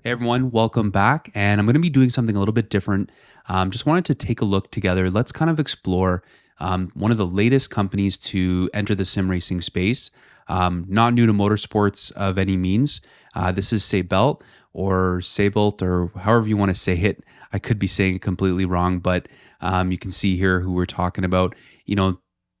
Hey everyone, welcome back. And I'm going to be doing something a little bit different. Just wanted to take a look together. Let's kind of explore one of the latest companies to enter the sim racing space. Not new to motorsports of any means. This is Sabelt or Sabelt or however you want to say it. I could be saying it completely wrong, but you can see here who we're talking about.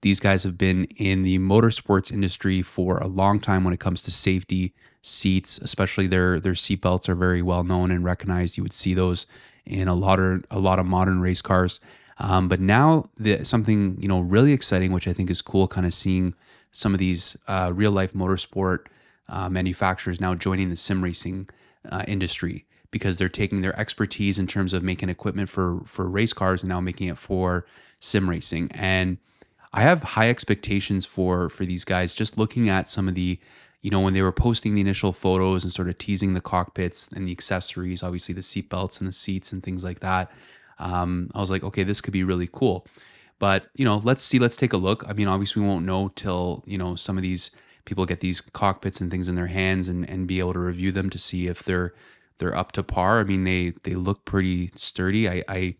These guys have been in the motorsports industry for a long time when it comes to safety, seats, especially their seat belts are very well known and recognized. You would see those in a lot of modern race cars. But now something really exciting, which I think is cool, kind of seeing some of these real life motorsport manufacturers now joining the sim racing industry because they're taking their expertise in terms of making equipment for race cars and now making it for sim racing. And I have high expectations for these guys. Just looking at some of the, when they were posting the initial photos and sort of teasing the cockpits and the accessories, obviously the seat belts and the seats and things like that. I was like, okay, this could be really cool. But let's take a look. I mean, obviously we won't know till some of these people get these cockpits and things in their hands and be able to review them to see if they're up to par. I mean, they look pretty sturdy. I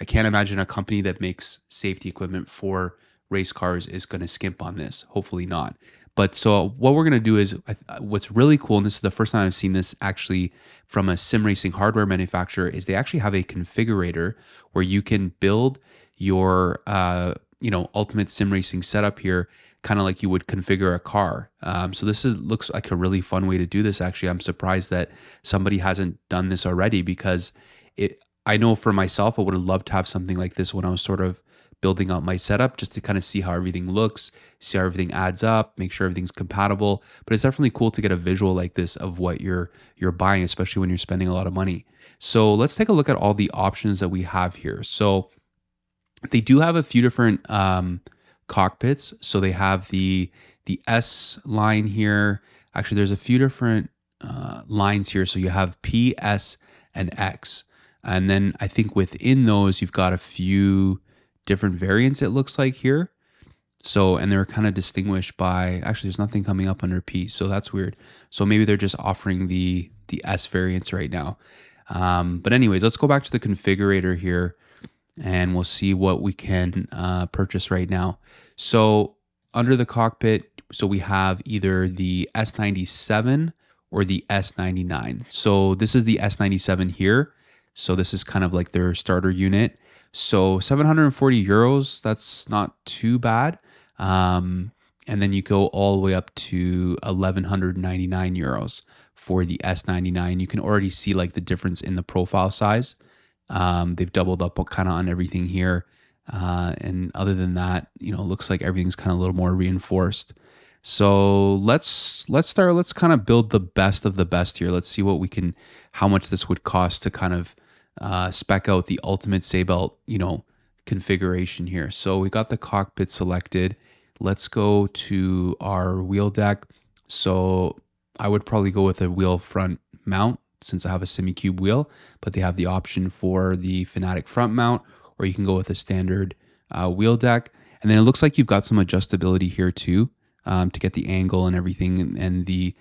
can't imagine a company that makes safety equipment for race cars is going to skimp on this. Hopefully not. But so what we're going to do is what's really cool, and this is the first time I've seen this actually from a sim racing hardware manufacturer, is they actually have a configurator where you can build your ultimate sim racing setup here, kind of like you would configure a car. So this looks like a really fun way to do this. Actually, I'm surprised that somebody hasn't done this already because I know for myself, I would have loved to have something like this when I was sort of building out my setup, just to kind of see how everything looks, see how everything adds up, make sure everything's compatible. But it's definitely cool to get a visual like this of what you're buying, especially when you're spending a lot of money. So let's take a look at all the options that we have here. So they do have a few different cockpits. So they have the S line here. Actually, there's a few different lines here. So you have P, S, and X. And then I think within those, you've got a few different variants, it looks like here. So, and they're kind of distinguished by, actually there's nothing coming up under P, so that's weird. So maybe they're just offering the S variants right now. But anyways, let's go back to the configurator here and we'll see what we can purchase right now. So under the cockpit, so we have either the S97 or the S99. So this is the S97 here. So this is kind of like their starter unit. So 740 euros, that's not too bad. And then you go all the way up to 1199 euros for the S99. You can already see like the difference in the profile size. They've doubled up kind of on everything here. And other than that, it looks like everything's kind of a little more reinforced. So let's start, let's kind of build the best of the best here. Let's see how much this would cost to kind of spec out the ultimate Sabelt, configuration here. So we got the cockpit selected. Let's go to our wheel deck. So I would probably go with a wheel front mount since I have a semi-cube wheel, but they have the option for the Fanatic front mount, or you can go with a standard wheel deck. And then it looks like you've got some adjustability here too, to get the angle and everything and the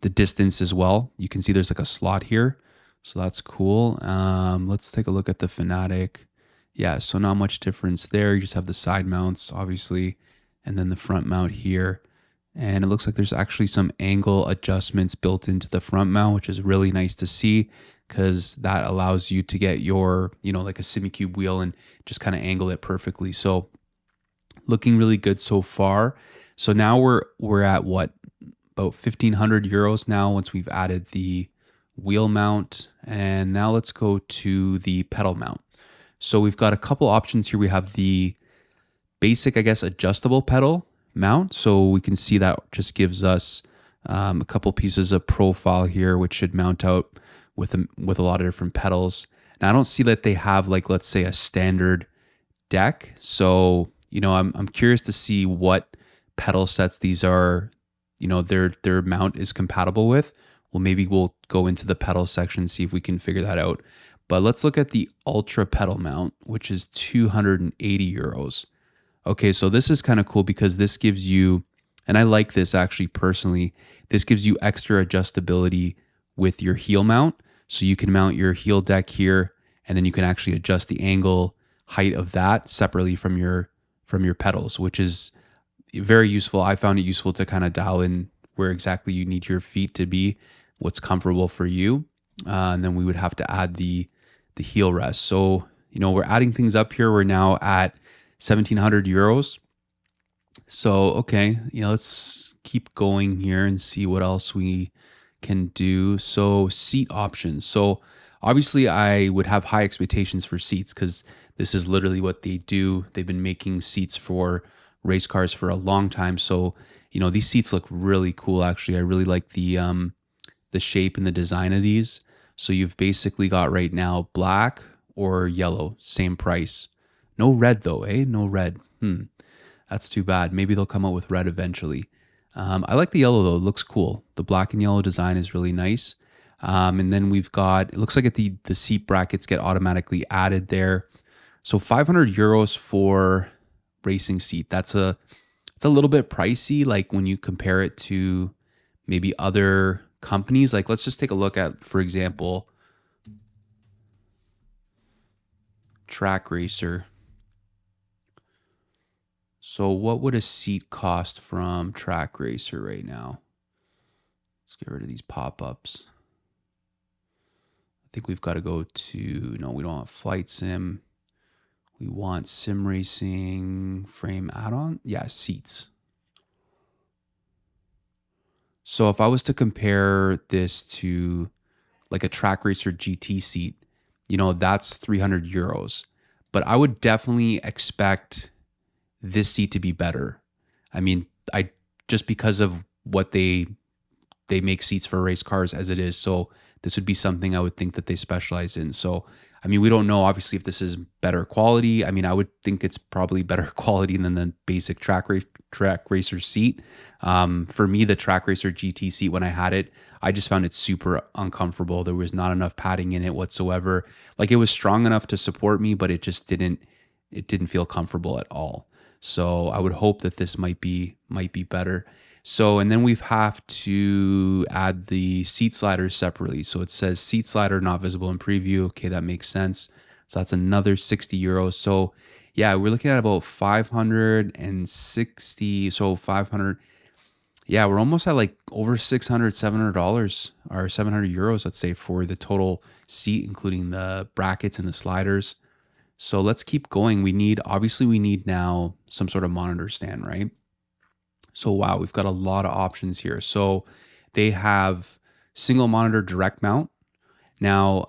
distance as well. You can see there's like a slot here. So that's cool. Let's take a look at the Fanatic. Yeah, so not much difference there. You just have the side mounts, obviously, and then the front mount here. And it looks like there's actually some angle adjustments built into the front mount, which is really nice to see because that allows you to get your, like a semi-cube wheel and just kind of angle it perfectly. So looking really good so far. So now we're at what? About 1,500 euros now once we've added the wheel mount. And now let's go to the pedal mount. So we've got a couple options here. We have the basic, I guess, adjustable pedal mount. So we can see that just gives us a couple pieces of profile here, which should mount out with a lot of different pedals. Now I don't see that they have like, let's say, a standard deck. So, I'm curious to see what pedal sets these are, their mount is compatible with. Well, maybe we'll go into the pedal section and see if we can figure that out. But let's look at the Ultra pedal mount, which is 280 euros. Okay, so this is kind of cool because this gives you, and I like this actually personally, this gives you extra adjustability with your heel mount. So you can mount your heel deck here, and then you can actually adjust the angle height of that separately from your pedals, which is very useful. I found it useful to kind of dial in where exactly you need your feet to be, what's comfortable for you. And then we would have to add the heel rest. So, we're adding things up here. We're now at 1,700 euros. So, okay, let's keep going here and see what else we can do. So, seat options. So, obviously, I would have high expectations for seats because this is literally what they do. They've been making seats for race cars for a long time. So, these seats look really cool. Actually, I really like the shape and the design of these. So you've basically got right now black or yellow, same price. No red though, eh? No red. That's too bad. Maybe they'll come out with red eventually. I like the yellow though. It looks cool. The black and yellow design is really nice. And then we've got, it looks like the seat brackets get automatically added there. So 500 euros for racing seat. It's a little bit pricey. Like when you compare it to maybe other companies, like let's just take a look at, for example, Track Racer. So what would a seat cost from Track Racer right now? Let's get rid of these pop-ups. I think we've got to go to, no, we don't want Flight Sim. We want SimRacing frame add-on. Yeah, seats. So if I was to compare this to like a Track Racer GT seat, that's 300 euros. But I would definitely expect this seat to be better. I mean, I just because of what they make seats for race cars as it is. So this would be something I would think that they specialize in. So, I mean, we don't know obviously if this is better quality. I mean, I would think it's probably better quality than the basic Track Racer seat. For me, the Track Racer GT seat, when I had it, I just found it super uncomfortable. There was not enough padding in it whatsoever. Like it was strong enough to support me, but it just didn't feel comfortable at all. So I would hope that this might be better. So, and then we have to add the seat sliders separately. So it says seat slider not visible in preview. Okay, that makes sense. So that's another 60 euros. So yeah, we're looking at about 560. So 500. Yeah, we're almost at like over $600, $700 or 700 euros, let's say, for the total seat, including the brackets and the sliders. So let's keep going. We need now some sort of monitor stand, right? So wow, we've got a lot of options here. So they have single monitor direct mount. Now,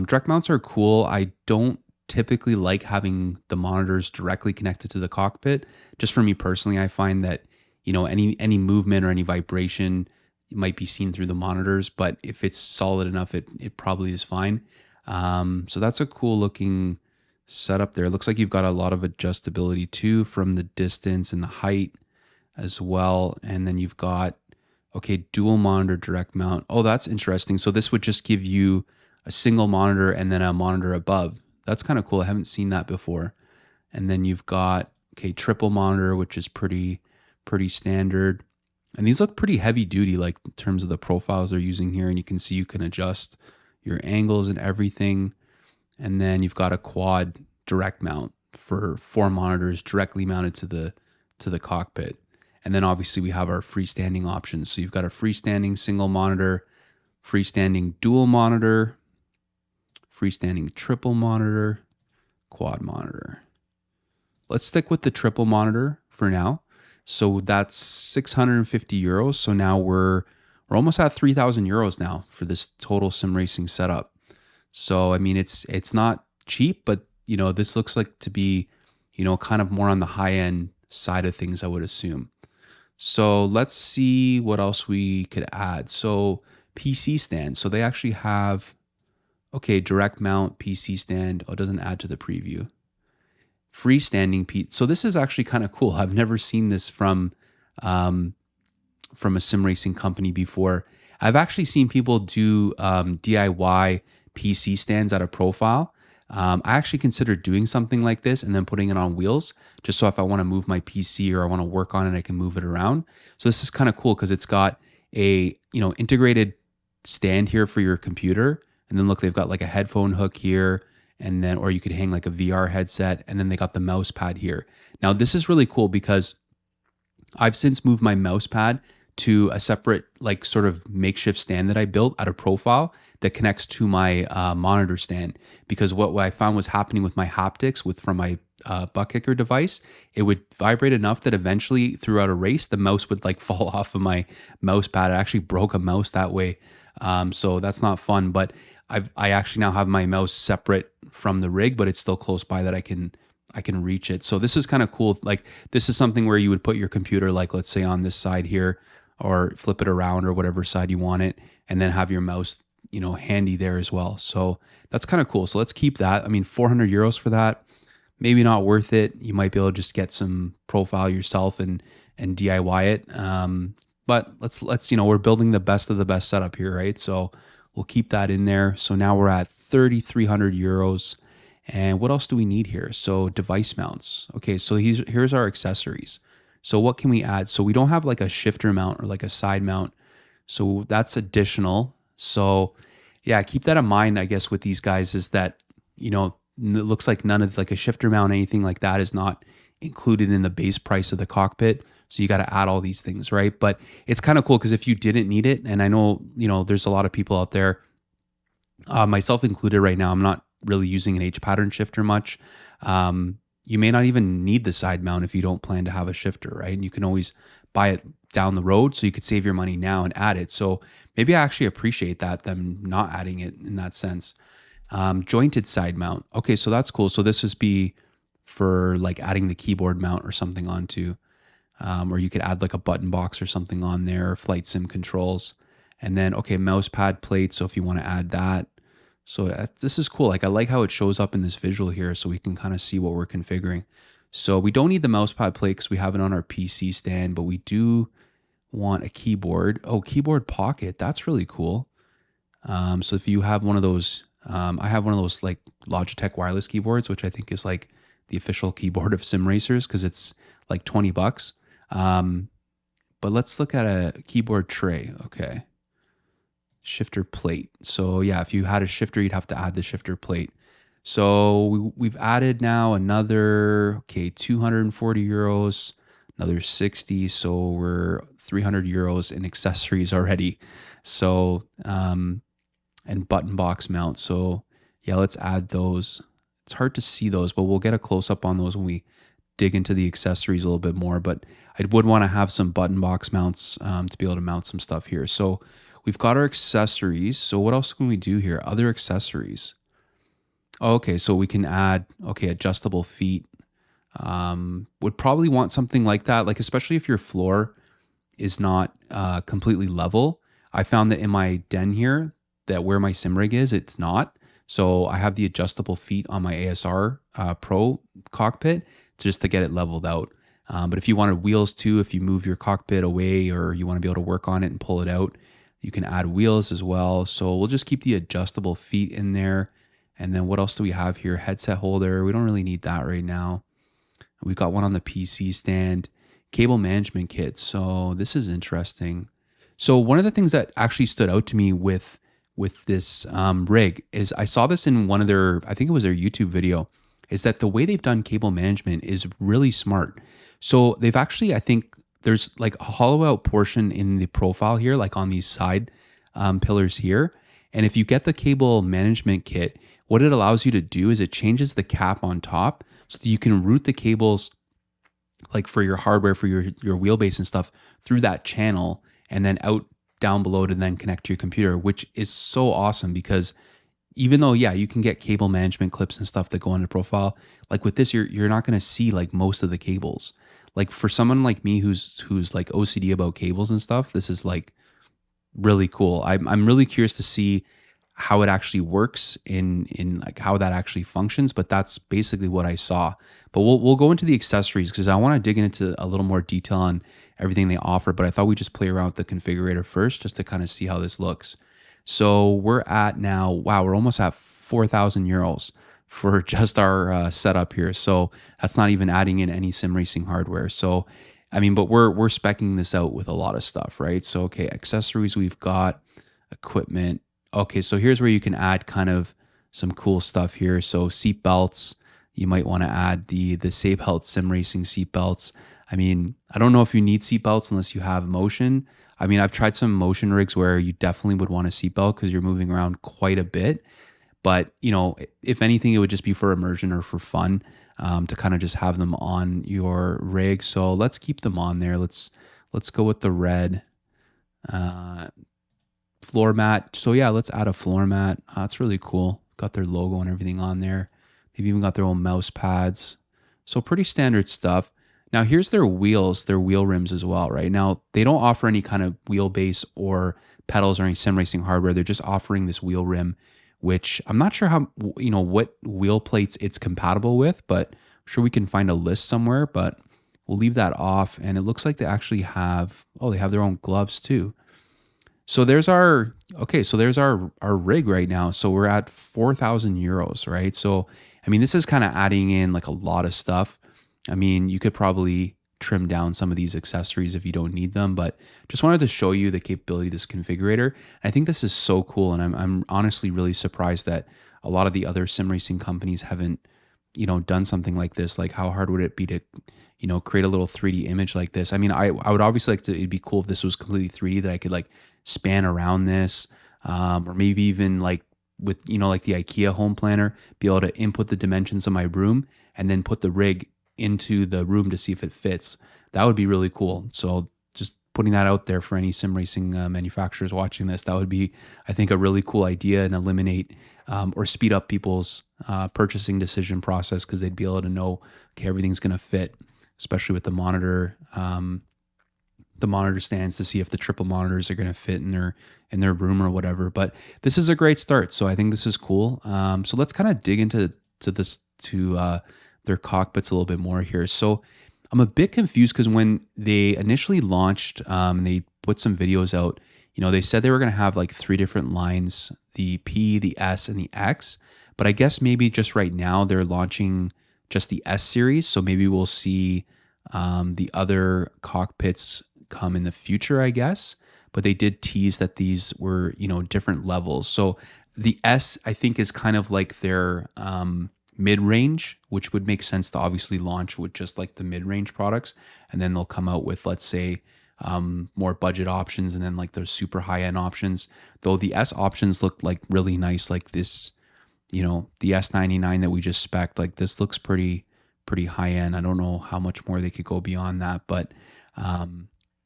direct mounts are cool. I don't typically like having the monitors directly connected to the cockpit. Just for me personally, I find that, any movement or any vibration might be seen through the monitors, but if it's solid enough, it probably is fine. So that's a cool looking setup there. It looks like you've got a lot of adjustability too from the distance and the height as well. And then you've got, okay, dual monitor direct mount. Oh, that's interesting. So this would just give you a single monitor and then a monitor above. That's kind of cool. I haven't seen that before. And then you've got, okay, triple monitor, which is pretty standard. And these look pretty heavy duty, like in terms of the profiles they're using here. And you can see you can adjust your angles and everything. And then you've got a quad direct mount for 4 monitors directly mounted to the cockpit. And then obviously we have our freestanding options. So you've got a freestanding single monitor, freestanding dual monitor, freestanding triple monitor, quad monitor. Let's stick with the triple monitor for now. So that's 650 euros. So now we're almost at 3,000 euros now for this total SimRacing setup. So I mean, it's not cheap, but this looks like to be, kind of more on the high end side of things, I would assume. So let's see what else we could add. So PC stand. So they actually have, okay, direct mount PC stand. Oh, it doesn't add to the preview. Freestanding So this is actually kind of cool. I've never seen this from a sim racing company before. I've actually seen people do DIY PC stands out of profile. I actually considered doing something like this and then putting it on wheels, just so if I want to move my PC or I want to work on it, I can move it around. So this is kind of cool because it's got a integrated stand here for your computer. And then look, they've got like a headphone hook here, and then, or you could hang like a VR headset, and then they got the mouse pad here. Now, this is really cool because I've since moved my mouse pad to a separate, like, sort of makeshift stand that I built out of profile that connects to my monitor stand. Because what I found was happening with my haptics from my butt kicker device, it would vibrate enough that eventually throughout a race, the mouse would like fall off of my mouse pad. I actually broke a mouse that way. So that's not fun, but I actually now have my mouse separate from the rig, but it's still close by that I can reach it. So this is kind of cool. Like, this is something where you would put your computer, like, let's say on this side here, or flip it around or whatever side you want it, and then have your mouse, handy there as well. So that's kind of cool. So let's keep that. I mean, 400 euros for that, maybe not worth it. You might be able to just get some profile yourself and DIY it. But let's we're building the best of the best setup here, right? So we'll keep that in there. So now we're at 3,300 euros. And what else do we need here? So device mounts. Okay, so here's our accessories. So what can we add? So we don't have like a shifter mount or like a side mount. So that's additional. So yeah, keep that in mind, I guess, with these guys, is that, it looks like none of like a shifter mount, anything like that is not included in the base price of the cockpit. So you got to add all these things, right? But it's kind of cool because if you didn't need it, and I know, there's a lot of people out there, myself included right now, I'm not really using an H pattern shifter much. You may not even need the side mount if you don't plan to have a shifter, right? And you can always buy it down the road, so you could save your money now and add it. So maybe I actually appreciate them not adding it in that sense. Jointed side mount. Okay, so that's cool. So this would be for like adding the keyboard mount or something onto, or you could add like a button box or something on there, flight sim controls. And then, okay, mouse pad plate. So if you want to add that. So this is cool. Like, I like how it shows up in this visual here, so we can kind of see what we're configuring. So we don't need the mouse pad plate because we have it on our PC stand, but we do want a keyboard. Oh, keyboard pocket. That's really cool. So if you have one of those, I have one of those like Logitech wireless keyboards, which I think is like the official keyboard of sim racers because it's like $20. But let's look at a keyboard tray. Okay. Shifter plate. So yeah, if you had a shifter, you'd have to add the shifter plate. So we've added now another, 240 euros, another 60. So we're 300 euros in accessories already. So, and button box mount. So yeah, let's add those. It's hard to see those, but we'll get a close up on those when we dig into the accessories a little bit more. But I would want to have some button box mounts to be able to mount some stuff here. So we've got our accessories. So what else can we do here? Other accessories. Okay, so we can add, adjustable feet. Would probably want something like that, like especially if your floor is not completely level. I found that in my den here, that where my sim rig is, it's not. So I have the adjustable feet on my ASR Pro cockpit just to get it leveled out. But if you wanted wheels too, if you move your cockpit away or you want to be able to work on it and pull it out, you can add wheels as well. So we'll just keep the adjustable feet in there. And then what else do we have here? Headset holder. We don't really need that right now. We've got one on the PC stand. Cable management kit. So this is interesting. So one of the things that actually stood out to me with this rig is I saw this in one of their, I think it was their YouTube video, is that the way they've done cable management is really smart. So they've actually, I think there's like a hollow out portion in the profile here, like on these side pillars here. And if you get the cable management kit, what it allows you to do is it changes the cap on top so that you can route the cables like for your hardware, for your wheelbase and stuff through that channel and then out down below to then connect to your computer, which is so awesome because even though, yeah, you can get cable management clips and stuff that go on the profile, like with this, you're not going to see like most of the cables. Like for someone like me who's like OCD about cables and stuff, this is like really cool. I'm really curious to see how it actually works in like how that actually functions, but that's basically what I saw. But we'll go into the accessories because I want to dig into a little more detail on everything they offer, but I thought we'd just play around with the configurator first just to kind of see how this looks. So we're at now, wow, we're almost at 4,000 euros for just our setup here. So that's not even adding in any sim racing hardware. So, I mean, but we're speccing this out with a lot of stuff, right? So, okay, accessories we've got. equipment. Okay, so here's where you can add kind of some cool stuff here. So seat belts, you might want to add the Sabelt sim racing seat belts. I mean, I don't know if you need seat belts unless you have motion. I mean, I've tried some motion rigs where you definitely would want a seat belt because you're moving around quite a bit. But if anything, it would just be for immersion or for fun, to kind of just have them on your rig. So let's keep them on there. Let's go with the red. Uh, Floor mat. So yeah, let's add a floor mat. It's really cool. Got their logo and everything on there. They've even got their own mouse pads. So pretty standard stuff. Now here's their wheels, their wheel rims as well, right? Now they don't offer any kind of wheelbase or pedals or any sim racing hardware. They're just offering this wheel rim, which I'm not sure how, what wheel plates it's compatible with, but I'm sure we can find a list somewhere, but we'll leave that off. And it looks like they actually have, they have their own gloves too. So there's our our rig right now. So we're at 4,000 euros, right? So I mean, this is kind of adding in like a lot of stuff. I mean, you could probably trim down some of these accessories if you don't need them, but just wanted to show you the capability of this configurator. I think this is so cool, and I'm honestly really surprised that a lot of the other sim racing companies haven't done something like this. Like, how hard would it be to create a little 3D image like this? I mean, I would obviously like to, it'd be cool if this was completely 3D, that I could like span around this, or maybe even like with, like the IKEA home planner, be able to input the dimensions of my room and then put the rig into the room to see if it fits. That would be really cool. So just putting that out there for any sim racing manufacturers watching this, that would be, I think, a really cool idea, and eliminate or speed up people's purchasing decision process, because they'd be able to know, okay, everything's going to fit, especially with the monitor stands, to see if the triple monitors are going to fit in their room or whatever. But this is a great start, so I think this is cool. So let's kind of dig into their cockpits a little bit more here. So I'm a bit confused because when they initially launched, they put some videos out. They said they were going to have like 3 different lines: the P, the S, and the X. But I guess maybe just right now they're launching just the S series. So maybe we'll see the other cockpits come in the future, I guess. But they did tease that these were, different levels. So the S, I think, is kind of like their mid-range, which would make sense to obviously launch with just like the mid-range products. And then they'll come out with, let's say, more budget options, and then like those super high-end options. Though the S options look like really nice, like this, the S99 that we just spec'd, like this looks pretty high-end. I don't know how much more they could go beyond that, but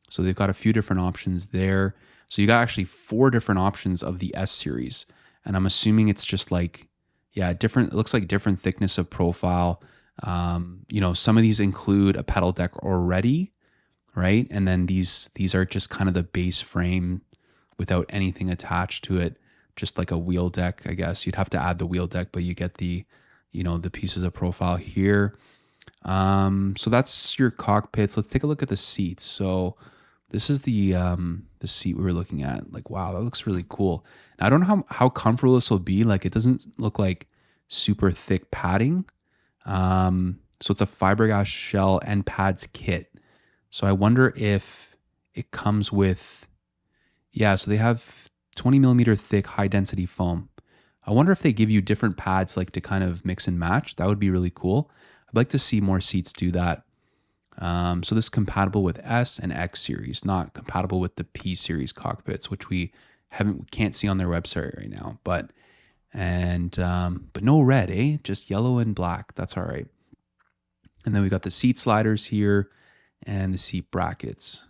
so they've got a few different options there. So you got actually 4 different options of the S series, and I'm assuming it's just like, different. It looks like different thickness of profile. Some of these include a pedal deck already, right? And then these are just kind of the base frame without anything attached to it, just like a wheel deck, I guess. You'd have to add the wheel deck, but you get the pieces of profile here. So that's your cockpits. Let's take a look at the seats. So this is the seat we were looking at. Like, wow, that looks really cool. Now, I don't know how comfortable this will be. Like, it doesn't look like super thick padding. So it's a fiberglass shell and pads kit. So I wonder if it comes with, so they have 20 millimeter thick high density foam. I wonder if they give you different pads, like to kind of mix and match. That would be really cool. I'd like to see more seats do that. So this is compatible with S and X series, not compatible with the P series cockpits, which we can't see on their website right now. But no red, eh? Just yellow and black. That's all right. And then we got the seat sliders here and the seat brackets.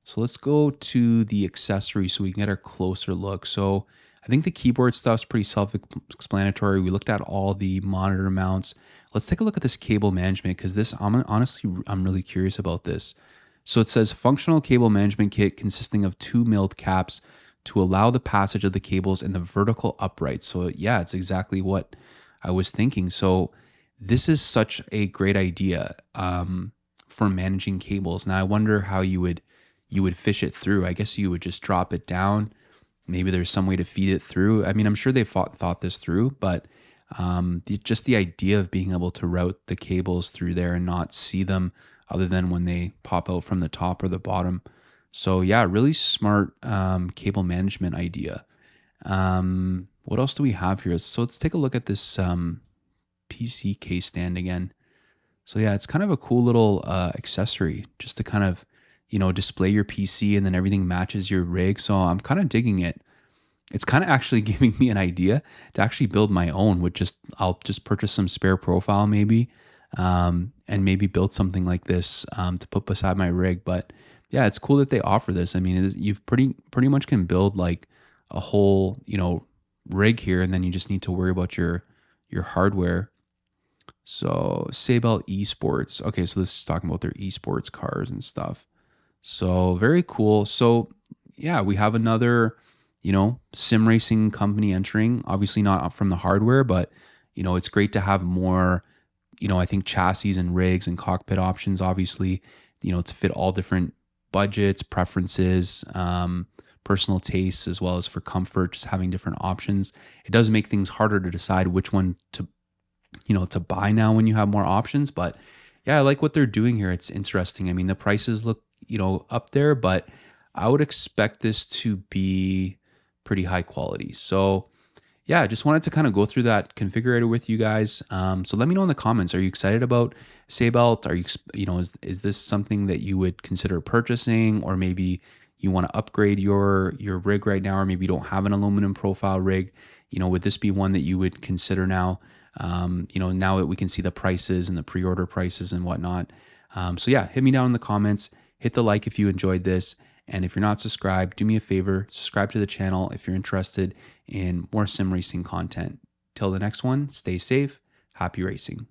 So let's go to the accessories so we can get a closer look. So I think the keyboard stuff's pretty self-explanatory. We looked at all the monitor mounts. Let's take a look at this cable management, because this, I'm really curious about this. So it says functional cable management kit consisting of 2 milled caps to allow the passage of the cables in the vertical upright. So yeah, it's exactly what I was thinking. So this is such a great idea for managing cables. Now I wonder how you would fish it through. I guess you would just drop it down. Maybe there's some way to feed it through. I mean, I'm sure they thought this through, but just the idea of being able to route the cables through there and not see them other than when they pop out from the top or the bottom, So yeah, really smart cable management idea. What else do we have here? So let's take a look at this PC case stand again. So yeah, it's kind of a cool little accessory just to kind of, display your PC and then everything matches your rig. So I'm kind of digging it. It's kind of actually giving me an idea to actually build my own, I'll just purchase some spare profile maybe, and maybe build something like this to put beside my rig. But yeah, it's cool that they offer this. I mean, you've pretty much can build like a whole, rig here, and then you just need to worry about your hardware. So Sabelt Esports. Okay, so this is talking about their esports cars and stuff. So very cool. So yeah, we have another, sim racing company entering. Obviously not from the hardware, but it's great to have more, I think chassis and rigs and cockpit options. Obviously, to fit all different budgets, preferences, personal tastes, as well as for comfort. Just having different options. It does make things harder to decide which one to buy now when you have more options. But yeah, I like what they're doing here. It's interesting. I mean, the prices look, up there, but I would expect this to be pretty high quality. So yeah, I just wanted to kind of go through that configurator with you guys. So let me know in the comments. Are you excited about Sabelt? Are is this something that you would consider purchasing, or maybe you want to upgrade your rig right now, or maybe you don't have an aluminum profile rig? Would this be one that you would consider now? Now that we can see the prices and the pre-order prices and whatnot. So yeah, hit me down in the comments. Hit the like if you enjoyed this. And if you're not subscribed, do me a favor, subscribe to the channel if you're interested in more sim racing content. Till the next one, stay safe, happy racing.